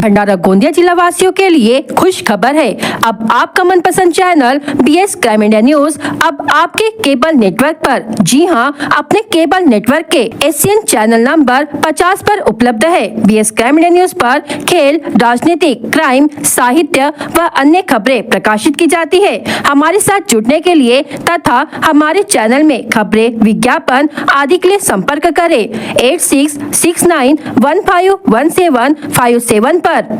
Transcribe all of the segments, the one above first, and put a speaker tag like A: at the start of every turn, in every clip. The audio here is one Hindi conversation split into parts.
A: भंडारा गोंदिया जिला वासियों के लिए खुश खबर है। अब आपका मनपसंद channel BS crime India news अब आपके केबल नेटवर्क पर, जी हां, अपने केबल नेटवर्क के एशियन चैनल नंबर 50 पर उपलब्ध है। BS क्राइम इंडिया न्यूज पर खेल, राजनीतिक, क्राइम, साहित्य व अन्य खबरें प्रकाशित की जाती है। हमारे साथ जुड़ने के लिए तथा हमारे चैनल में खबरें, विज्ञापन आदि के लिए संपर्क करें 8669151757 पर।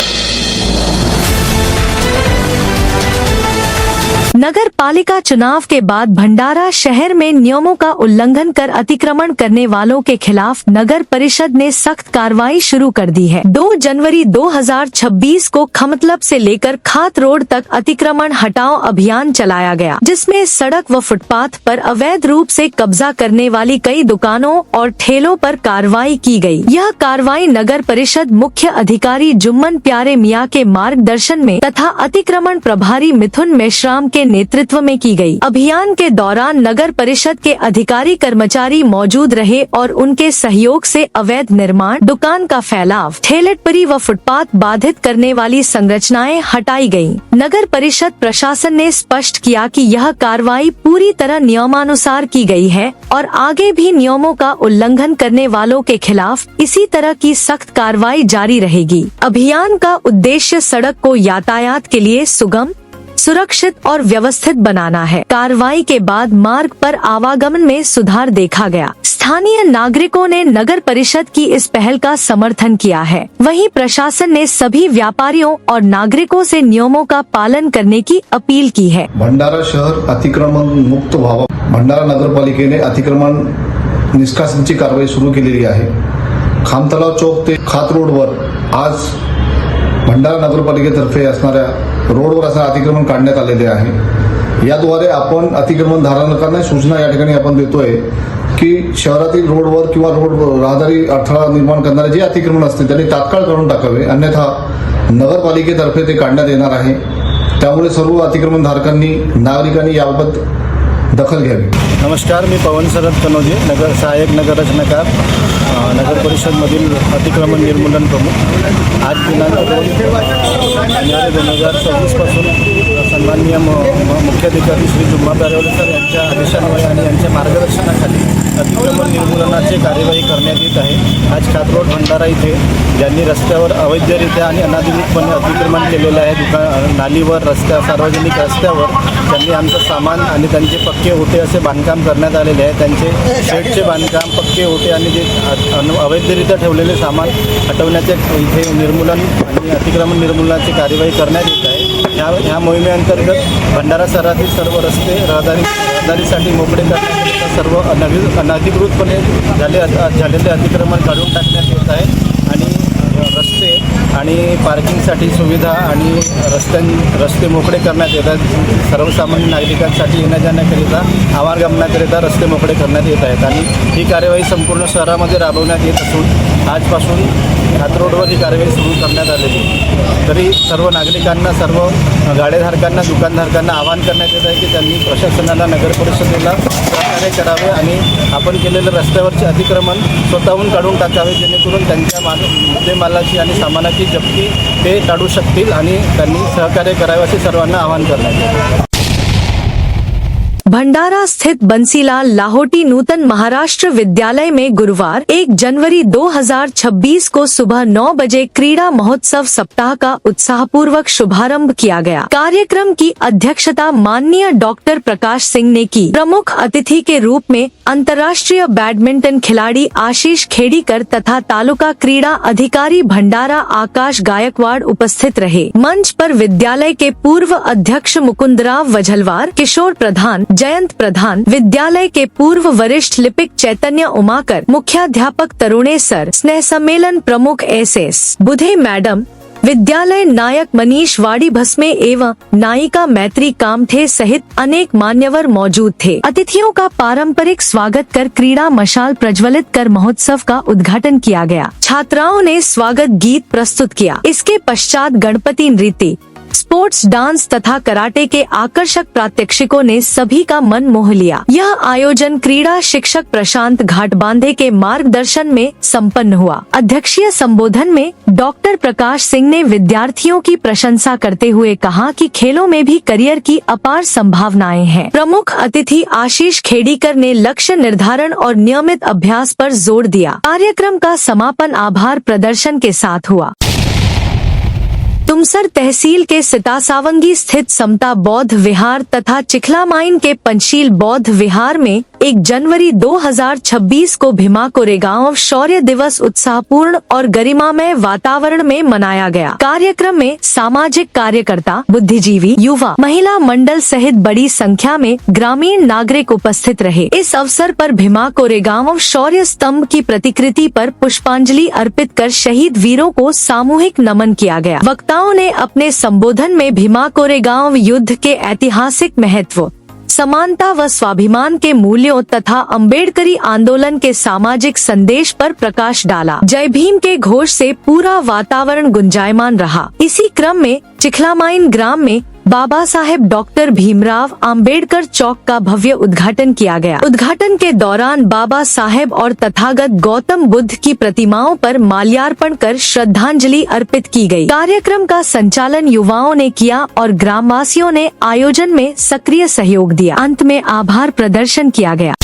B: नगर पालिका चुनाव के बाद भंडारा शहर में नियमों का उल्लंघन कर अतिक्रमण करने वालों के खिलाफ नगर परिषद ने सख्त कार्रवाई शुरू कर दी है। 2 जनवरी 2026 को खमतलब से लेकर खात रोड तक अतिक्रमण हटाओ अभियान चलाया गया, जिसमें सड़क व फुटपाथ पर अवैध रूप से कब्जा करने वाली कई दुकानों और ठेलों पर कार्रवाई की गई। यह कार्रवाई नगर परिषद मुख्य अधिकारी जुम्मन प्यारे मियां के मार्गदर्शन में तथा अतिक्रमण प्रभारी मिथुन मेश्राम के नेतृत्व में की गई। अभियान के दौरान नगर परिषद के अधिकारी कर्मचारी मौजूद रहे और उनके सहयोग से अवैध निर्माण, दुकान का फैलाव, ठेलेटपरी व फुटपाथ बाधित करने वाली संरचनाएं हटाई गयी। नगर परिषद प्रशासन ने स्पष्ट किया कि यह कार्रवाई पूरी तरह नियमानुसार की गई है और आगे भी नियमों का उल्लंघन करने वालों के खिलाफ इसी तरह की सख्त कार्रवाई जारी रहेगी। अभियान का उद्देश्य सड़क को यातायात के लिए सुगम, सुरक्षित और व्यवस्थित बनाना है। कार्रवाई के बाद मार्ग पर आवागमन में सुधार देखा गया। स्थानीय नागरिकों ने नगर परिषद की इस पहल का समर्थन किया है। वहीं प्रशासन ने सभी व्यापारियों और नागरिकों से नियमों का पालन करने की अपील की है।
C: भंडारा शहर अतिक्रमण मुक्त व्हावं, भंडारा नगरपालिकेने अतिक्रमण निष्कासनाची कारवाई सुरू केलेली आहे। खामतलाव चौक ते खात रोडवर आज भंडारा नगरपालिकेतर्फे असणाऱ्या रोडवर असं अतिक्रमण काढण्यात आलेले आहे। याद्वारे आपण अतिक्रमण धारकांना सूचना या ठिकाणी आपण देतोय की शहरातील रोडवर किंवा रोड रहदारी अडथळा निर्माण करणारे जे अतिक्रमण असते त्यांनी तात्काळ काढून टाकावे, अन्यथा नगरपालिकेतर्फे ते काढण्यात येणार आहे। त्यामुळे सर्व अतिक्रमण धारकांनी, नागरिकांनी याबाबत दखल घ्यावी।
D: नमस्कार, मी पवन शरद कनोजे, नगर सहाय्यक नगर रचनाकार, नगर परिषद मधील अतिक्रमण निर्मूलन प्रमुख। आज दिनांक 2 जानेवारी 2026 पासून सन्माननीय मुख्याधिकारी श्री जुम्मा प्यारेवाले सर यांच्या आदेशान्वये आणि यांच्या मार्गदर्शनाखाली अतिक्रमण निर्मूलनाची कार्यवाही करण्यात येत आहे। आज खात रोड भंडारा इथे ज्यांनी रस्त्यावर अवैधरित्या आणि अनाधिकृतपणे अतिक्रमण केलेलं आहे, नालीवर, रस्त्या, सार्वजनिक रस्त्यावर त्यांनी आमचं सामान आणि त्यांचे पक्के होते असे बांधकाम करण्यात आलेले आहे। त्यांचे शेडचे बांधकाम, पक्के होते आणि जे अवैधरित्या ठेवलेले सामान हटवण्याचे इथे निर्मूलन आणि अतिक्रमण निर्मूलनाची कार्यवाही करण्यात येत आहे। ह्या मोहिमेअंतर्गत भंडारा शहरातील सर्व रस्ते रहदारीसाठी मोकळे करण्याकरिता सर्व अनधिकृतपणे झालेले अतिक्रमण काढून टाकण्यात येत आहे आणि रस्ते आणि पार्किंगसाठी सुविधा आणि रस्ते मोकळे करण्यात येतात। सर्वसामान्य नागरिकांसाठी येण्या जाण्याकरिता, आवागमनाकरिता रस्ते मोकळे करण्यात येत आहेत आणि ही कार्यवाही संपूर्ण शहरामध्ये राबवण्यात येत असून आजपासून खात रोडवर ही कार्यवाही सुरू करण्यात आलेली। तरी सर्व नागरिकांना, सर्व गाडेधारकांना, दुकानधारकांना आवाहन करण्यात येत आहे की त्यांनी प्रशासनाला, नगर परिषदेला सहकार्य करावे आणि आपण केलेलं रस्त्यावरचे अतिक्रमण स्वतःहून काढून टाकावे, जेणेकरून त्यांच्या मुद्देमालाची आणि सामानाची जप्ती ते काढू शकतील आणि त्यांनी सहकार्य करावे असे सर्वांना आवाहन करण्यात येते।
B: भंडारा स्थित बंसीलाल लाहोटी नूतन महाराष्ट्र विद्यालय में गुरुवार 1 जनवरी 2026 को सुबह 9 बजे क्रीड़ा महोत्सव सप्ताह का उत्साहपूर्वक शुभारंभ किया गया। कार्यक्रम की अध्यक्षता माननीय डॉक्टर प्रकाश सिंह ने की। प्रमुख अतिथि के रूप में अंतर्राष्ट्रीय बैडमिंटन खिलाड़ी आशीष खेड़ीकर तथा तालुका क्रीड़ा अधिकारी भंडारा आकाश गायकवाड़ उपस्थित रहे। मंच पर विद्यालय के पूर्व अध्यक्ष मुकुंदराव वझलवार, किशोर प्रधान, जयंत प्रधान, विद्यालय के पूर्व वरिष्ठ लिपिक चैतन्य उमाकर, मुख्याध्यापक तरुणे सर, स्नेह सम्मेलन प्रमुख SS बुधे मैडम, विद्यालय नायक मनीष वाड़ी भस्मे एवं नायिका मैत्री कामथे सहित अनेक मान्यवर मौजूद थे। अतिथियों का पारंपरिक स्वागत कर क्रीड़ा मशाल प्रज्वलित कर महोत्सव का उद्घाटन किया गया। छात्राओं ने स्वागत गीत प्रस्तुत किया। इसके पश्चात गणपति नृत्य, स्पोर्ट्स, डांस तथा कराटे के आकर्षक प्रात्यक्षिकों ने सभी का मन मोह लिया। यह आयोजन क्रीड़ा शिक्षक प्रशांत घाटबांधे के मार्गदर्शन में संपन्न हुआ। अध्यक्षीय संबोधन में डॉक्टर प्रकाश सिंह ने विद्यार्थियों की प्रशंसा करते हुए कहा कि खेलों में भी करियर की अपार संभावनाएं हैं। प्रमुख अतिथि आशीष खेड़ीकर ने लक्ष्य निर्धारण और नियमित अभ्यास पर जोर दिया। कार्यक्रम का समापन आभार प्रदर्शन के साथ हुआ। तुमसर तहसील के सितासावंगी स्थित समता बौद्ध विहार तथा चिखलामाइन के पंचशील बौद्ध विहार में 1 जनवरी 2026 को भीमा कोरेगांव शौर्य दिवस उत्साहपूर्ण और गरिमामय वातावरण में मनाया गया। कार्यक्रम में सामाजिक कार्यकर्ता, बुद्धिजीवी, युवा, महिला मंडल सहित बड़ी संख्या में ग्रामीण नागरिक उपस्थित रहे। इस अवसर पर भीमा कोरेगांव शौर्य स्तंभ की प्रतिकृति पर पुष्पांजलि अर्पित कर शहीद वीरों को सामूहिक नमन किया गया। वक्ताओं ने अपने संबोधन में भीमा कोरेगांव युद्ध के ऐतिहासिक महत्व, समानता व स्वाभिमान के मूल्यों तथा अम्बेडकरी आंदोलन के सामाजिक संदेश पर प्रकाश डाला। जय भीम के घोष से पूरा वातावरण गुंजायमान रहा। इसी क्रम में चिखलामाइन ग्राम में बाबा साहेब डॉक्टर भीमराव अंबेडकर चौक का भव्य उद्घाटन किया गया। उद्घाटन के दौरान बाबा साहेब और तथागत गौतम बुद्ध की प्रतिमाओं पर माल्यार्पण कर श्रद्धांजलि अर्पित की गई। कार्यक्रम का संचालन युवाओं ने किया और ग्रामवासियों ने आयोजन में सक्रिय सहयोग दिया। अंत में आभार प्रदर्शन किया गया।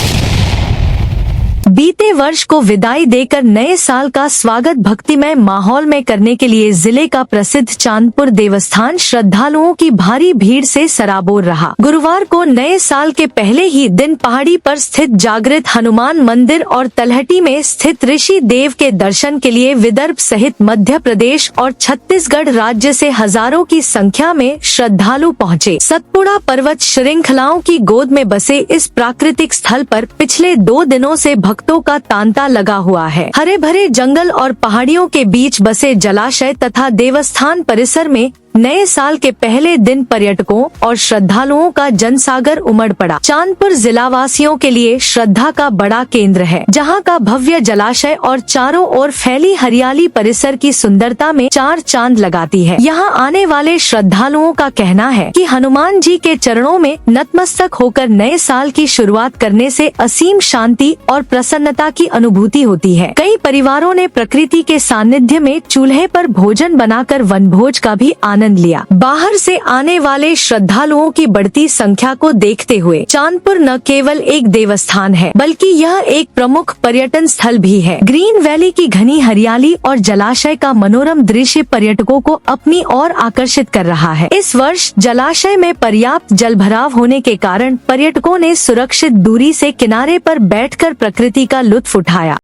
B: बीते वर्ष को विदाई देकर नए साल का स्वागत भक्तिमय माहौल में करने के लिए जिले का प्रसिद्ध चांदपुर देवस्थान श्रद्धालुओं की भारी भीड़ से सराबोर रहा। गुरुवार को नए साल के पहले ही दिन पहाड़ी पर स्थित जागृत हनुमान मंदिर और तलहटी में स्थित ऋषि देव के दर्शन के लिए विदर्भ सहित मध्य प्रदेश और छत्तीसगढ़ राज्य से हजारों की संख्या में श्रद्धालु पहुँचे। सतपुड़ा पर्वत श्रृंखलाओं की गोद में बसे इस प्राकृतिक स्थल पर पिछले 2 दिनों से भक्तों का तांता लगा हुआ है। हरे भरे जंगल और पहाड़ियों के बीच बसे जलाशय तथा देवस्थान परिसर में नए साल के पहले दिन पर्यटकों और श्रद्धालुओं का जनसागर उमड़ पड़ा। चांदपुर जिला वासियों के लिए श्रद्धा का बड़ा केंद्र है, जहां का भव्य जलाशय और चारों ओर फैली हरियाली परिसर की सुंदरता में 4 चांद लगाती है। यहां आने वाले श्रद्धालुओं का कहना है कि हनुमान जी के चरणों में नतमस्तक होकर नए साल की शुरुआत करने से असीम शांति और प्रसन्नता की अनुभूति होती है। कई परिवारों ने प्रकृति के सानिध्य में चूल्हे पर भोजन बनाकर वनभोज का भी आनंद लिया। बाहर से आने वाले श्रद्धालुओं की बढ़ती संख्या को देखते हुए चांदपुर न केवल एक देवस्थान है, बल्कि यह एक प्रमुख पर्यटन स्थल भी है। ग्रीन वैली की घनी हरियाली और जलाशय का मनोरम दृश्य पर्यटकों को अपनी ओर आकर्षित कर रहा है। इस वर्ष जलाशय में पर्याप्त जलभराव होने के कारण पर्यटकों ने सुरक्षित दूरी से किनारे पर बैठकर प्रकृति का लुत्फ उठाया।